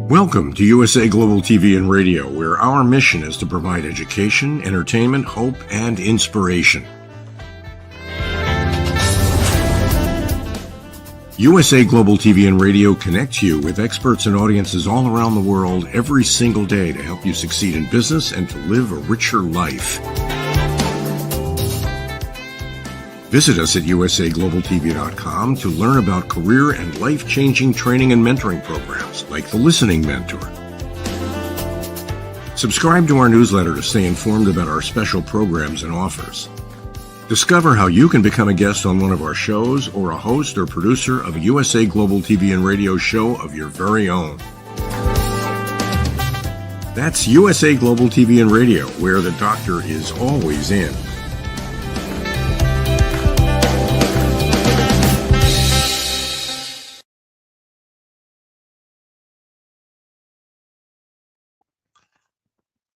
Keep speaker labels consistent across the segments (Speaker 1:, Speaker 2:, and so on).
Speaker 1: Welcome to USA Global TV and Radio, where our mission is to provide education, entertainment, hope, and inspiration. USA Global TV and Radio connects you with experts and audiences all around the world every single day to help you succeed in business and to live a richer life. Visit us at usaglobaltv.com to learn about career and life-changing training and mentoring programs like the Listening Mentor. Subscribe to our newsletter to stay informed about our special programs and offers. Discover how you can become a guest on one of our shows or a host or producer of a USA Global TV and Radio show of your very own. That's USA Global TV and Radio, where the doctor is always in.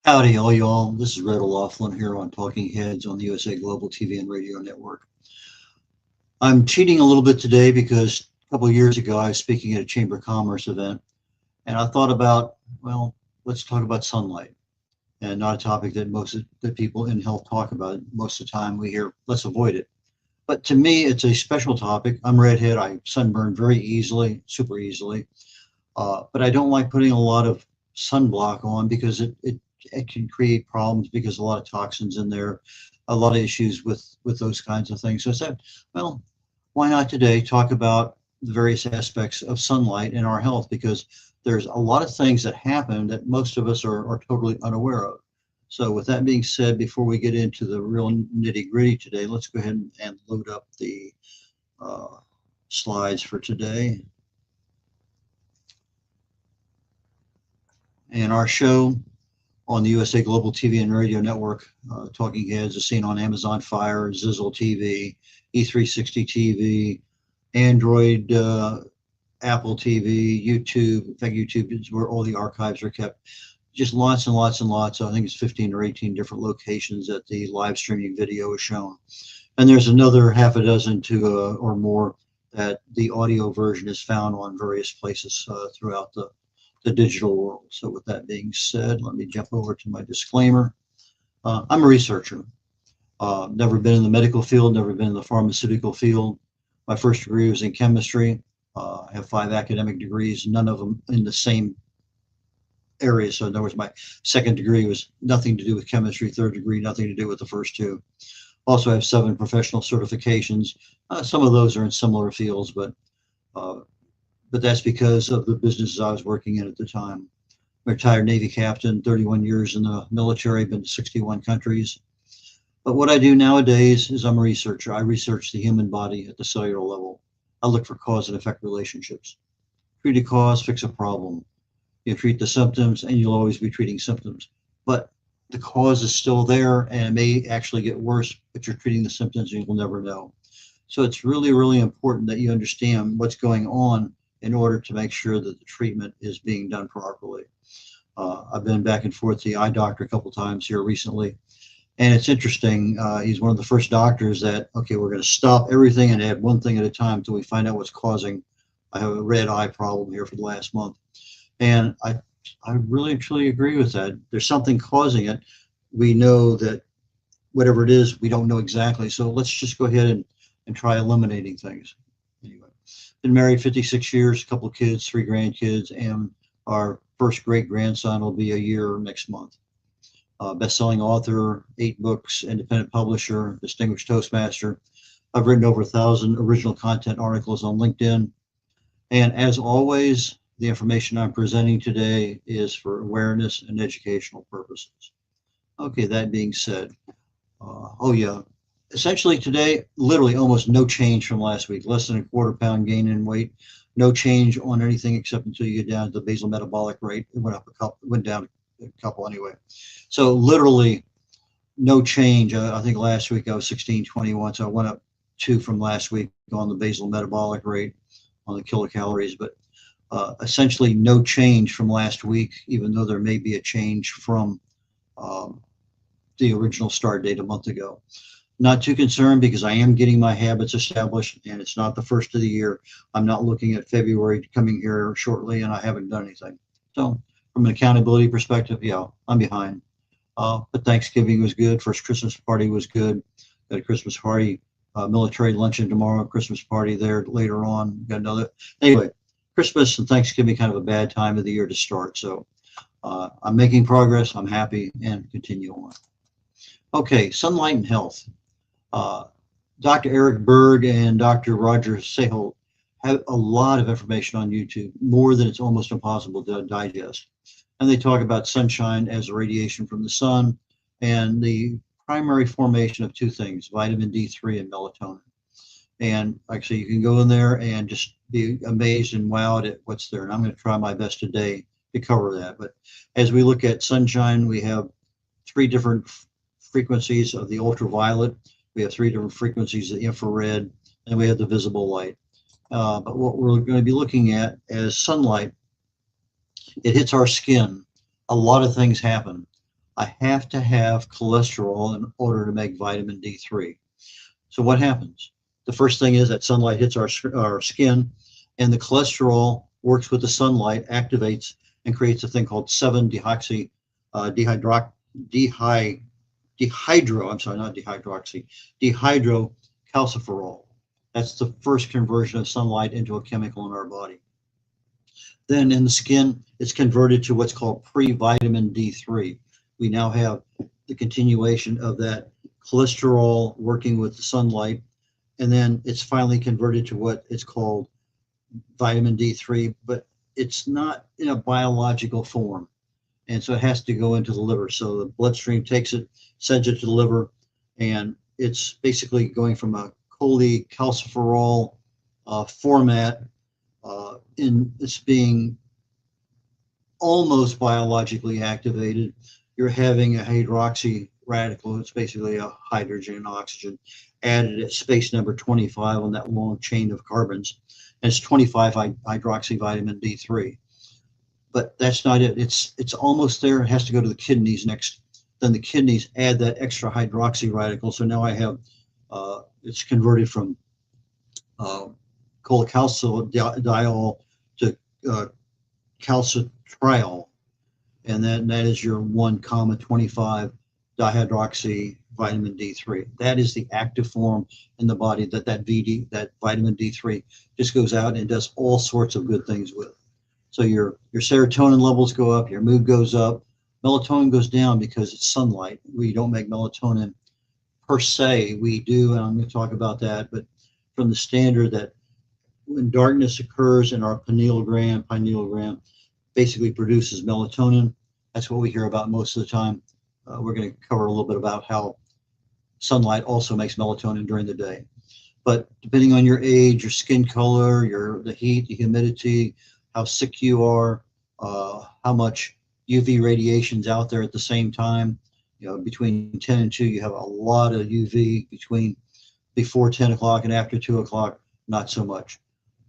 Speaker 2: Howdy, all y'all. This is red.olaughlin here on Talking Heads on the USA Global TV and Radio Network. I'm cheating a little bit today because a couple of years ago I was speaking at a Chamber of Commerce event, and I thought about, well, let's talk about sunlight, and not a topic that most of the people in health talk about. Most of the time we hear, let's avoid it. But to me, it's a special topic. I'm redhead. I sunburn very easily, super easily, but I don't like putting a lot of sunblock on because it can create problems because a lot of toxins in there, a lot of issues with those kinds of things. So I said, well, why not today talk about the various aspects of sunlight in our health, because there's a lot of things that happen that most of us are totally unaware of. So with that being said, before we get into the real nitty gritty today, let's go ahead and load up the slides for today. And our show on the USA Global TV and Radio Network, Talking Heads is seen on Amazon Fire, Zizzle TV, E360 TV, Android, Apple TV, YouTube. In fact, YouTube is where all the archives are kept. Just lots and lots and lots. I think it's 15 or 18 different locations that the live streaming video is shown. And there's another half a dozen to or more that the audio version is found on various places throughout the digital world. So with that being said, let me jump over to my disclaimer. I'm a researcher. Never been in the medical field, never been in the pharmaceutical field. My first degree was in chemistry. I have 5 academic degrees, none of them in the same area. So in other words, my second degree was nothing to do with chemistry, third degree, nothing to do with the first 2. Also, I have 7 professional certifications. Some of those are in similar fields, but that's because of the businesses I was working in at the time. I'm a retired Navy captain, 31 years in the military, been to 61 countries. But what I do nowadays is I'm a researcher. I research the human body at the cellular level. I look for cause and effect relationships. Treat a cause, fix a problem. You treat the symptoms, and you'll always be treating symptoms. But the cause is still there, and it may actually get worse, but you're treating the symptoms and you'll never know. So it's really, really important that you understand what's going on in order to make sure that the treatment is being done properly. I've been back and forth to the eye doctor a couple times here recently, and it's interesting. He's one of the first doctors that, okay, we're going to stop everything and add one thing at a time until we find out what's causing I have a red eye problem here for the last month. And I really truly agree with that. There's something causing it. We know that whatever it is, we don't know exactly. So let's just go ahead and try eliminating things. Anyway, been married 56 years, a couple of kids, 3 grandkids, and our first great grandson will be a year next month. Best-selling author, 8 books, independent publisher, distinguished Toastmaster. I've written over 1,000 original content articles on LinkedIn. And as always, the information I'm presenting today is for awareness and educational purposes. Okay, that being said, essentially today, literally almost no change from last week, less than a quarter pound gain in weight, no change on anything except until you get down to the basal metabolic rate. It went up a couple, went down a couple anyway. So literally no change. I think last week I was 1621, so I went up 2 from last week on the basal metabolic rate on the kilocalories, but essentially no change from last week, even though there may be a change from the original start date a month ago. Not too concerned because I am getting my habits established, and it's not the first of the year. I'm not looking at February coming here shortly, and I haven't done anything. So from an accountability perspective, yeah, I'm behind. But Thanksgiving was good. First Christmas party was good. Got a Christmas party, military luncheon tomorrow, Christmas party there later on. Got another. Anyway, Christmas and Thanksgiving kind of a bad time of the year to start. So I'm making progress. I'm happy, and continue on. Okay, sunlight and health. Dr. Eric Berg and Dr. Roger Seholt have a lot of information on YouTube, more than it's almost impossible to digest. And they talk about sunshine as radiation from the sun and the primary formation of 2 things, vitamin D3 and melatonin. And actually, you can go in there and just be amazed and wowed at what's there. And I'm going to try my best today to cover that. But as we look at sunshine, we have 3 different frequencies of the ultraviolet. We have 3 different frequencies of the infrared, and we have the visible light. But what we're going to be looking at as sunlight, it hits our skin. A lot of things happen. I have to have cholesterol in order to make vitamin D3. So what happens? The first thing is that sunlight hits our skin, and the cholesterol works with the sunlight, activates, and creates a thing called 7-dehydro, dehydrocalciferol. That's the first conversion of sunlight into a chemical in our body. Then in the skin, it's converted to what's called pre-vitamin D3. We now have the continuation of that cholesterol working with the sunlight, and then it's finally converted to what it's called vitamin D3, but it's not in a biological form. And so it has to go into the liver. So the bloodstream takes it, sends it to the liver, and it's basically going from a cholecalciferol format in it's being almost biologically activated. You're having a hydroxy radical. It's basically a hydrogen and oxygen added at space number 25 on that long chain of carbons. And it's 25 hydroxy vitamin D3. But that's not it. It's almost there. It has to go to the kidneys next. Then the kidneys add that extra hydroxy radical. So now I have, it's converted from cholecalcidiol to calcitriol. And that is your 1,25 dihydroxy vitamin D3. That is the active form in the body that vitamin D3 just goes out and does all sorts of good things with. So your serotonin levels go up, your mood goes up, melatonin goes down because it's sunlight. We don't make melatonin per se. We do, and I'm going to talk about that, but from the standard that when darkness occurs in our pineal gland basically produces melatonin. That's what we hear about most of the time. We're going to cover a little bit about how sunlight also makes melatonin during the day. But depending on your age, your skin color, the heat, the humidity, how sick you are, how much UV radiation's out there at the same time. Between 10 and 2, you have a lot of UV. Before 10 o'clock and after 2 o'clock, not so much.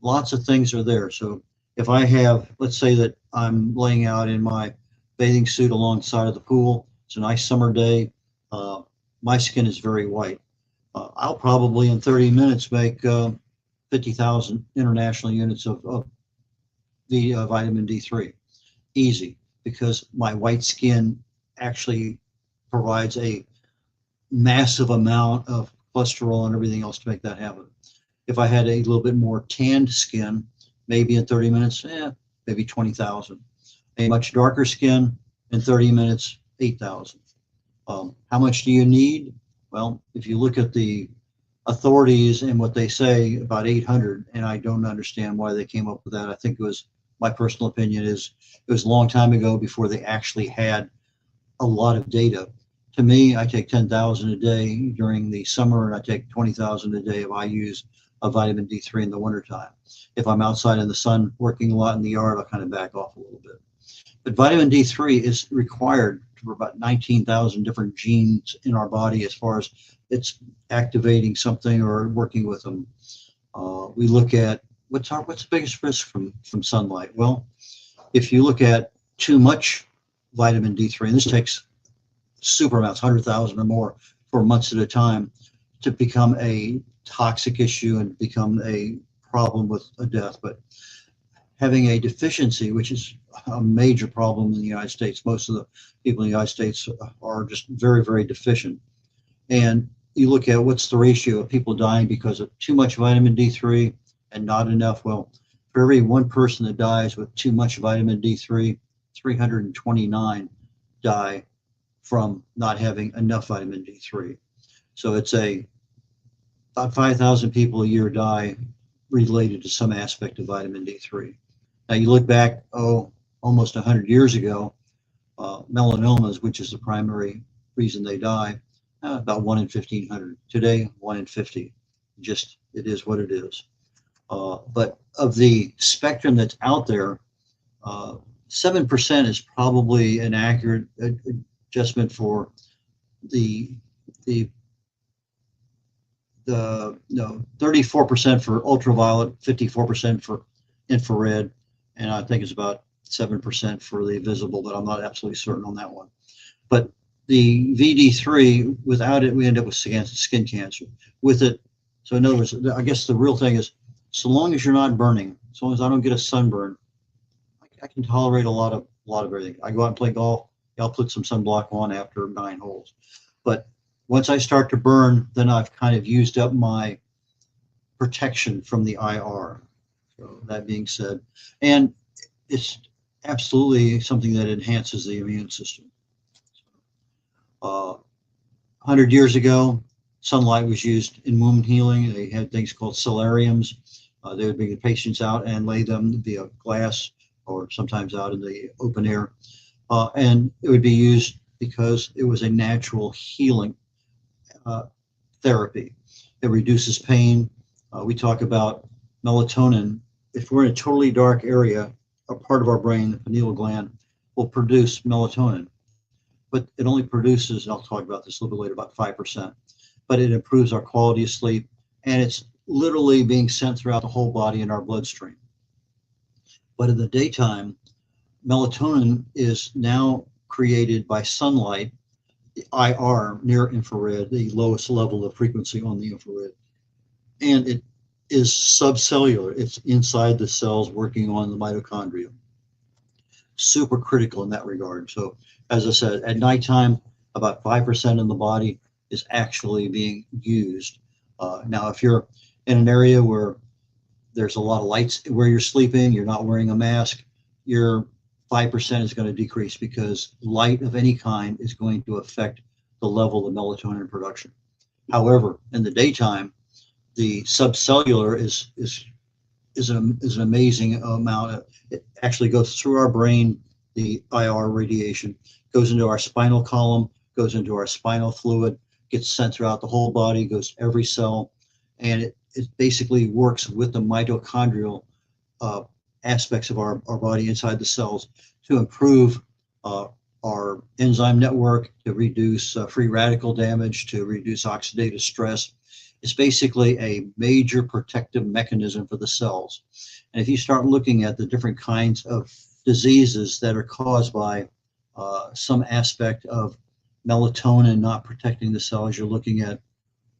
Speaker 2: Lots of things are there. So if I have, let's say that I'm laying out in my bathing suit alongside of the pool, it's a nice summer day, my skin is very white. I'll probably in 30 minutes make 50,000 international units of the vitamin D3. Easy, because my white skin actually provides a massive amount of cholesterol and everything else to make that happen. If I had a little bit more tanned skin, maybe in 30 minutes, maybe 20,000. A much darker skin, in 30 minutes, 8,000. How much do you need? Well, if you look at the authorities and what they say, about 800, and I don't understand why they came up with that. I think it was, my personal opinion is, it was a long time ago before they actually had a lot of data. To me, I take 10,000 a day during the summer, and I take 20,000 a day if I use a vitamin D3 in the wintertime. If I'm outside in the sun working a lot in the yard, I'll kind of back off a little bit. But vitamin D3 is required for about 19,000 different genes in our body as far as it's activating something or working with them. We look at what's the biggest risk from sunlight? Well, if you look at too much vitamin D3, and this takes super amounts, 100,000 or more for months at a time, to become a toxic issue and become a problem with a death. But having a deficiency, which is a major problem in the United States, most of the people in the United States are just very, very deficient. And you look at what's the ratio of people dying because of too much vitamin D3 and not enough. Well, for every one person that dies with too much vitamin D3, 329 die from not having enough vitamin D3. So it's about 5,000 people a year die related to some aspect of vitamin D3. Now you look back, almost 100 years ago, melanomas, which is the primary reason they die, about 1 in 1,500. Today, 1 in 50. Just, it is what it is. But of the spectrum that's out there, 7% is probably an accurate adjustment for the 34% for ultraviolet, 54% for infrared, and I think it's about 7% for the visible, but I'm not absolutely certain on that one. But the VD3, without it, we end up with skin cancer. With it, so in other words, I guess the real thing is, so long as you're not burning, as long as I don't get a sunburn, I can tolerate a lot of everything. I go out and play golf, I'll put some sunblock on after 9 holes. But once I start to burn, then I've kind of used up my protection from the IR. So that being said, and it's absolutely something that enhances the immune system. 100 years ago, sunlight was used in wound healing. They had things called solariums. They would bring the patients out and lay them via glass or sometimes out in the open air. And it would be used because it was a natural healing therapy. It reduces pain. We talk about melatonin. If we're in a totally dark area, a part of our brain, the pineal gland, will produce melatonin. But it only produces, and I'll talk about this a little bit later, about 5%. But it improves our quality of sleep, and it's literally being sent throughout the whole body in our bloodstream. But in the daytime, melatonin is now created by sunlight, the IR, near infrared, the lowest level of frequency on the infrared. And it is subcellular. It's inside the cells working on the mitochondria. Super critical in that regard. So as I said, at nighttime, about 5% in the body is actually being used. Now, if you're in an area where there's a lot of lights where you're sleeping, you're not wearing a mask, your 5% is going to decrease because light of any kind is going to affect the level of melatonin production. However, in the daytime, the subcellular is an amazing amount. It actually goes through our brain, the IR radiation, goes into our spinal column, goes into our spinal fluid, gets sent throughout the whole body, goes to every cell, and it basically works with the mitochondrial aspects of our body inside the cells to improve our enzyme network, to reduce free radical damage, to reduce oxidative stress. It's basically a major protective mechanism for the cells. And if you start looking at the different kinds of diseases that are caused by some aspect of melatonin not protecting the cells, you're looking at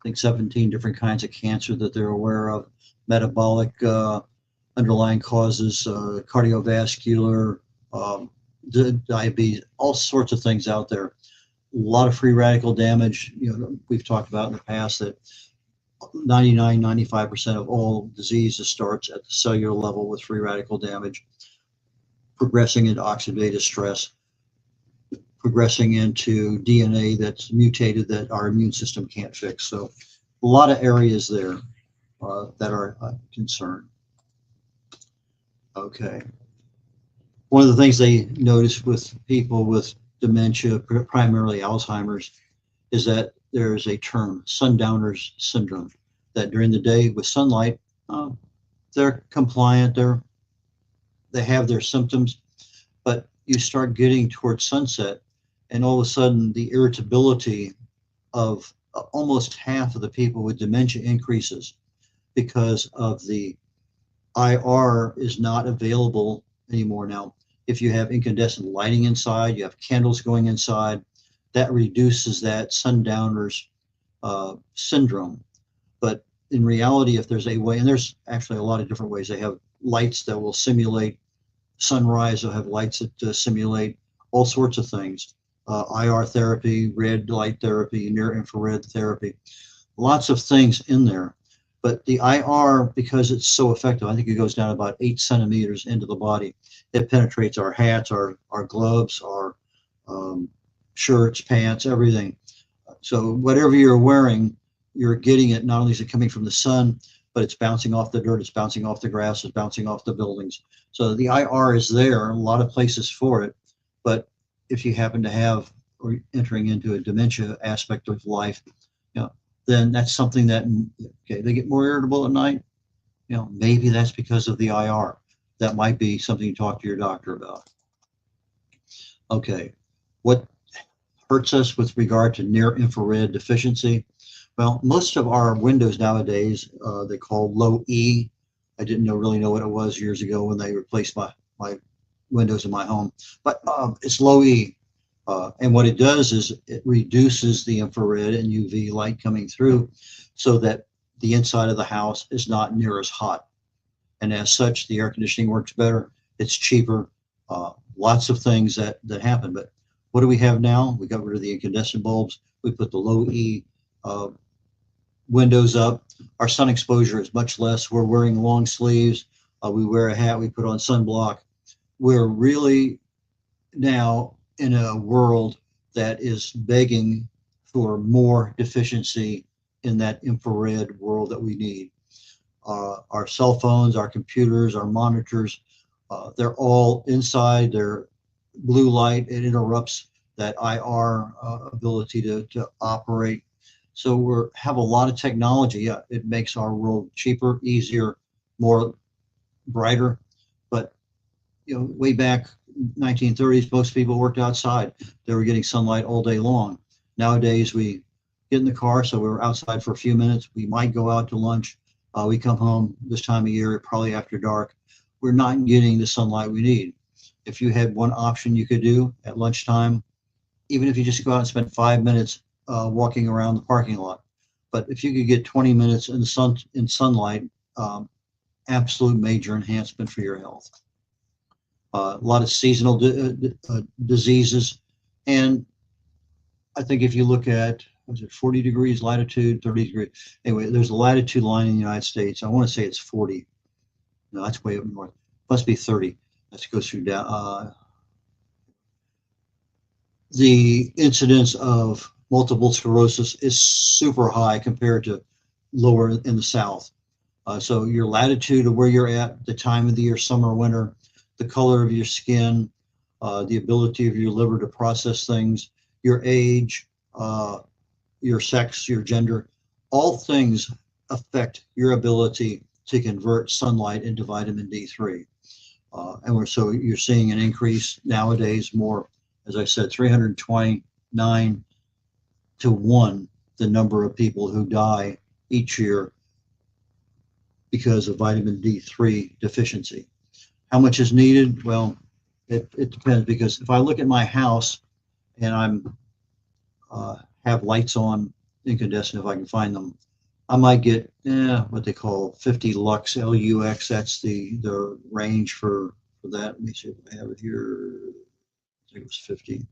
Speaker 2: think 17 different kinds of cancer that they're aware of, metabolic underlying causes, cardiovascular, diabetes, all sorts of things out there. A lot of free radical damage. We've talked about in the past that 95% of all diseases starts at the cellular level with free radical damage, progressing into oxidative stress, progressing into DNA that's mutated that our immune system can't fix. So a lot of areas there that are a concern. Okay. One of the things they notice with people with dementia, primarily Alzheimer's, is that there's a term, sundowner's syndrome, that during the day with sunlight, they're compliant, they have their symptoms, but you start getting towards sunset, and all of a sudden the irritability of almost half of the people with dementia increases because of the IR is not available anymore now. If you have incandescent lighting inside, you have candles going inside, that reduces that sundowner's syndrome. But in reality, if there's a way, and there's actually a lot of different ways, they have lights that will simulate sunrise, they'll have lights that simulate all sorts of things. IR therapy, red light therapy, near infrared therapy, lots of things in there. But the IR, because it's so effective, I think it goes down about 8 centimeters into the body. It penetrates our hats, our gloves, our shirts, pants, everything. So whatever you're wearing, you're getting it. Not only is it coming from the sun, but it's bouncing off the dirt, it's bouncing off the grass, it's bouncing off the buildings. So the IR is there, a lot of places for it. But if you happen to have or entering into a dementia aspect of life, then that's something that, okay, they get more irritable at night. Maybe that's because of the IR. That might be something you talk to your doctor about. Okay, what hurts us with regard to near infrared deficiency? Well, most of our windows nowadays, they call low E. I didn't really know what it was years ago when they replaced my windows in my home, but it's low E. And what it does is it reduces the infrared and UV light coming through so that the inside of the house is not near as hot. And as such, the air conditioning works better. It's cheaper. Lots of things that happen. But what do we have now? We got rid of the incandescent bulbs. We put the low E windows up. Our sun exposure is much less. We're wearing long sleeves. We wear a hat. We put on sunblock. We're really now in a world that is begging for more deficiency in that infrared world that we need. Our cell phones, our computers, our monitors, they're all inside. They're blue light. It interrupts that IR ability to operate. So we have a lot of technology. Yeah, it makes our world cheaper, easier, more brighter. But way back 1930s, most people worked outside. They were getting sunlight all day long. Nowadays, we get in the car, so we're outside for a few minutes. We might go out to lunch. We come home this time of year, probably after dark. We're not getting the sunlight we need. If you had one option you could do at lunchtime, even if you just go out and spend 5 minutes walking around the parking lot, but if you could get 20 minutes in the sun, in sunlight, absolute major enhancement for your health. A lot of seasonal diseases. And I think if you look at, was it 40 degrees latitude, 30 degrees? Anyway, there's a latitude line in the United States. I want to say it's 40. No, that's way up north. Must be 30. Let's go through down. The incidence of multiple sclerosis is super high compared to lower in the south. So your latitude of where you're at, the time of the year, summer, winter, the color of your skin, the ability of your liver to process things, your age, your sex, your gender, all things affect your ability to convert sunlight into vitamin D3. So you're seeing an increase nowadays more, as I said, 329 to 1, the number of people who die each year because of vitamin D3 deficiency. How much is needed? Well, it depends, because if I look at my house and I'm have lights on incandescent if I can find them. I might get what they call 50 lux, LUX. That's the range for that. Let me see if I have it here. I think it was 50.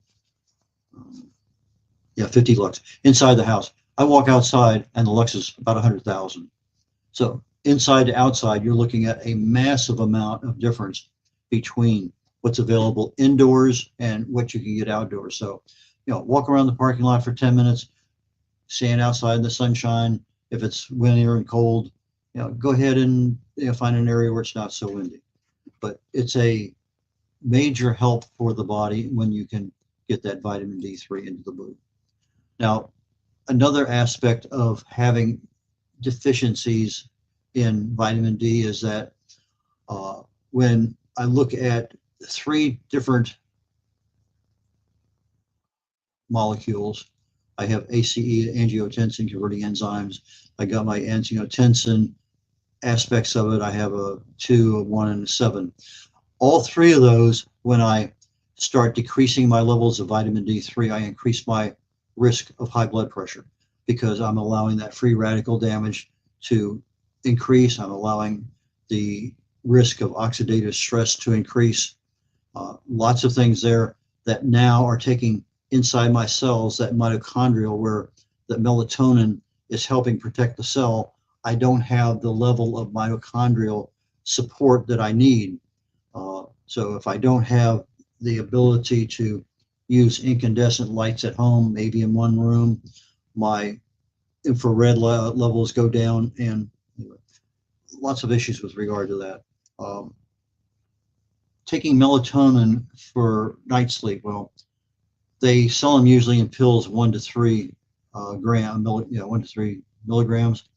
Speaker 2: Yeah, 50 lux inside the house. I walk outside and the lux is about 100,000. So inside to outside, you're looking at a massive amount of difference between what's available indoors and what you can get outdoors. So, walk around the parking lot for 10 minutes, stand outside in the sunshine. If it's windy and cold, go ahead and find an area where it's not so windy. But it's a major help for the body when you can get that vitamin D3 into the body. Now, another aspect of having deficiencies in vitamin D is that when I look at 3 different molecules, I have ACE, angiotensin converting enzymes. I got my angiotensin aspects of it. I have a 2, a 1, and a 7. All 3 of those, when I start decreasing my levels of vitamin D3, I increase my risk of high blood pressure because I'm allowing that free radical damage to increase. I'm allowing the risk of oxidative stress to increase. Lots of things there that now are taking inside my cells, that mitochondrial, where the melatonin is helping protect the cell. I don't have the level of mitochondrial support that I need. So if I don't have the ability to use incandescent lights at home, maybe in one room, my infrared levels go down, and lots of issues with regard to that. Taking melatonin for night sleep, well, they sell them usually in pills 1 to 3 1 to 3 milligrams,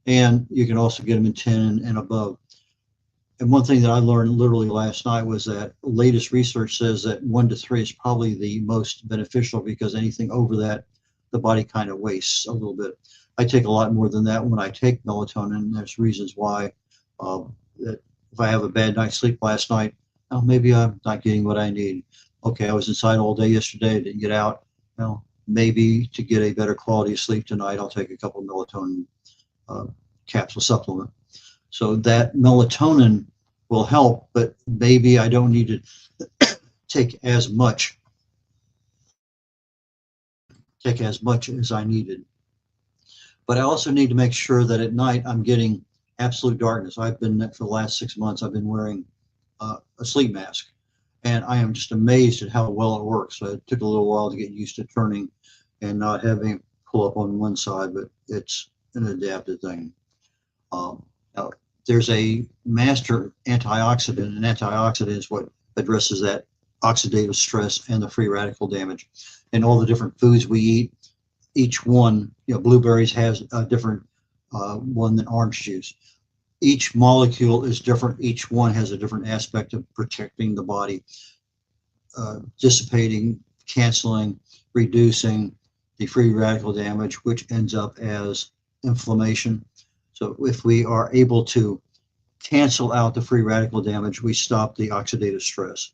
Speaker 2: and you can also get them in 10 and above. And one thing that I learned literally last night was that latest research says that 1 to 3 is probably the most beneficial because anything over that, the body kind of wastes a little bit. I take a lot more than that when I take melatonin. There's reasons why. That if I have a bad night's sleep last night, well, maybe I'm not getting what I need. Okay, I was inside all day yesterday, didn't get out. Well, maybe to get a better quality of sleep tonight, I'll take a couple of melatonin capsule supplement. So that melatonin will help, but maybe I don't need to take as much as I needed. But I also need to make sure that at night I'm getting absolute darkness. I've been, for the last 6 months, I've been wearing a sleep mask, and I am just amazed at how well it works. So it took a little while to get used to turning and not having it pull up on one side, but it's an adapted thing. Now, there's a master antioxidant, and antioxidant is what addresses that oxidative stress and the free radical damage. And all the different foods we eat, each one, blueberries has a different one than orange juice. Each molecule is different. Each one has a different aspect of protecting the body, dissipating, canceling, reducing the free radical damage, which ends up as inflammation. So if we are able to cancel out the free radical damage, we stop the oxidative stress.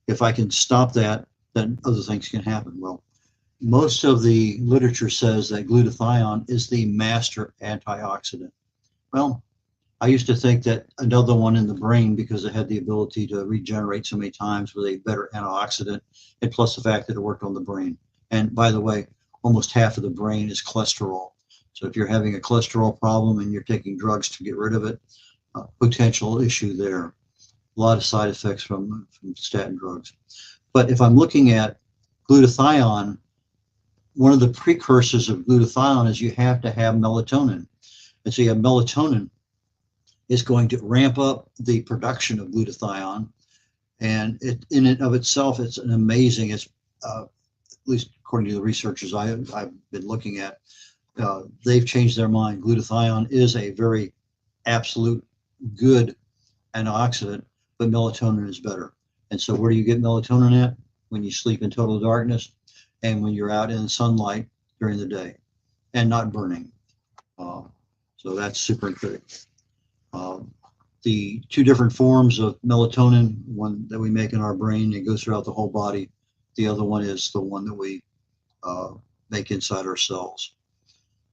Speaker 2: If I can stop that, then other things can happen. Well, most of the literature says that glutathione is the master antioxidant. Well, I used to think that another one in the brain, because it had the ability to regenerate so many times, was a better antioxidant, and plus the fact that it worked on the brain. And by the way, almost half of the brain is cholesterol. So if you're having a cholesterol problem and you're taking drugs to get rid of it, potential issue there. A lot of side effects from statin drugs. But if I'm looking at glutathione, one of the precursors of glutathione is you have to have melatonin. And so you have melatonin is going to ramp up the production of glutathione. And it, in and of itself, it's an amazing, it's at least according to the researchers I've been looking at, they've changed their mind. Glutathione is a very absolute good antioxidant, but melatonin is better. And so where do you get melatonin at? When you sleep in total darkness and when you're out in sunlight during the day and not burning. So that's super critical. The 2 different forms of melatonin, one that we make in our brain, it goes throughout the whole body. The other one is the one that we make inside our cells.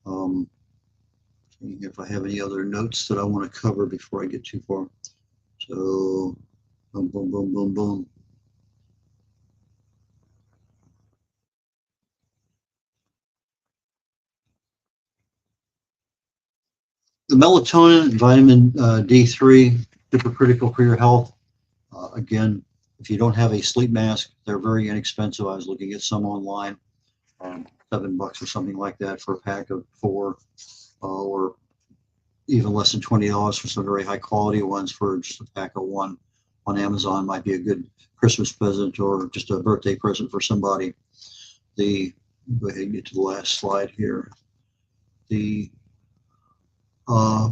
Speaker 2: Seeing if I have any other notes that I want to cover before I get too far. So, boom, boom, boom, boom, boom. The melatonin, vitamin D3, super critical for your health. Again, if you don't have a sleep mask, they're very inexpensive. I was looking at some online, $7 or something like that for a pack of 4, or even less than $20 for some very high quality ones for just a pack of 1 on Amazon. Might be a good Christmas present or just a birthday present for somebody. Go ahead and get to the last slide here. The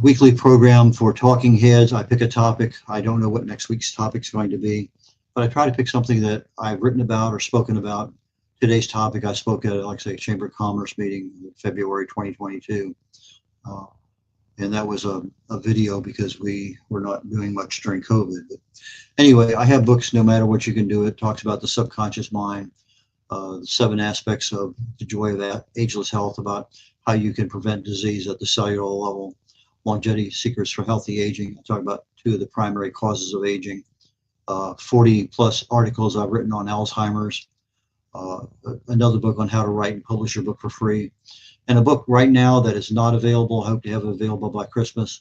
Speaker 2: weekly program for talking heads. I pick a topic. I don't know what next week's topic is going to be, but I try to pick something that I've written about or spoken about. Today's topic, I spoke at, like I say, Chamber of Commerce meeting in February 2022. And that was a video because we were not doing much during COVID. But anyway, I have books, No Matter What You Can Do. It talks about the subconscious mind, the 7 aspects of the joy of ageless health, about how you can prevent disease at the cellular level, longevity secrets for healthy aging. I talk about 2 of the primary causes of aging, 40 plus articles I've written on Alzheimer's, another book on how to write and publish your book for free, and a book right now that is not available. I hope to have it available by Christmas.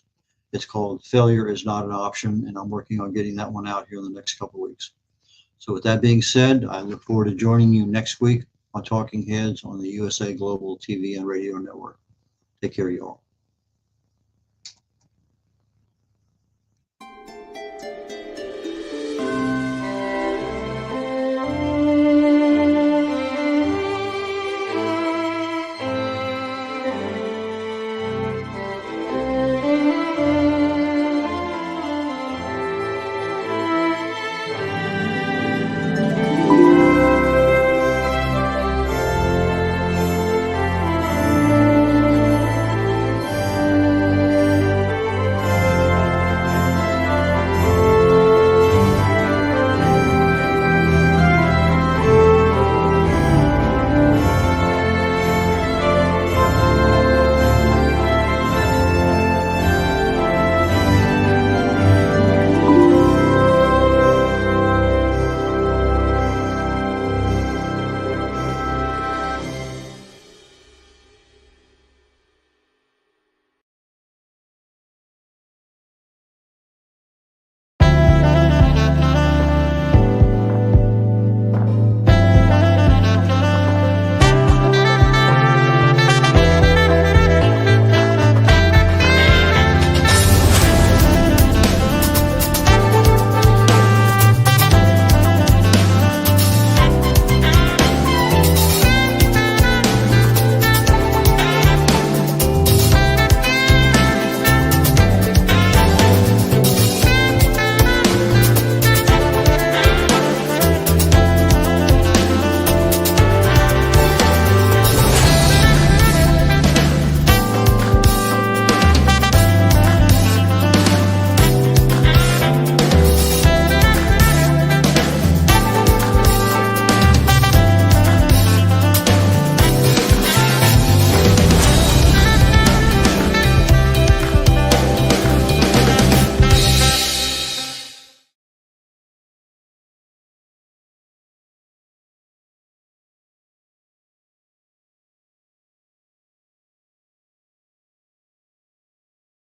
Speaker 2: It's called Failure is Not an Option, and I'm working on getting that one out here in the next couple of weeks. So with that being said, I look forward to joining you next week on Talking Heads on the USA Global TV and Radio Network. Take care, y'all.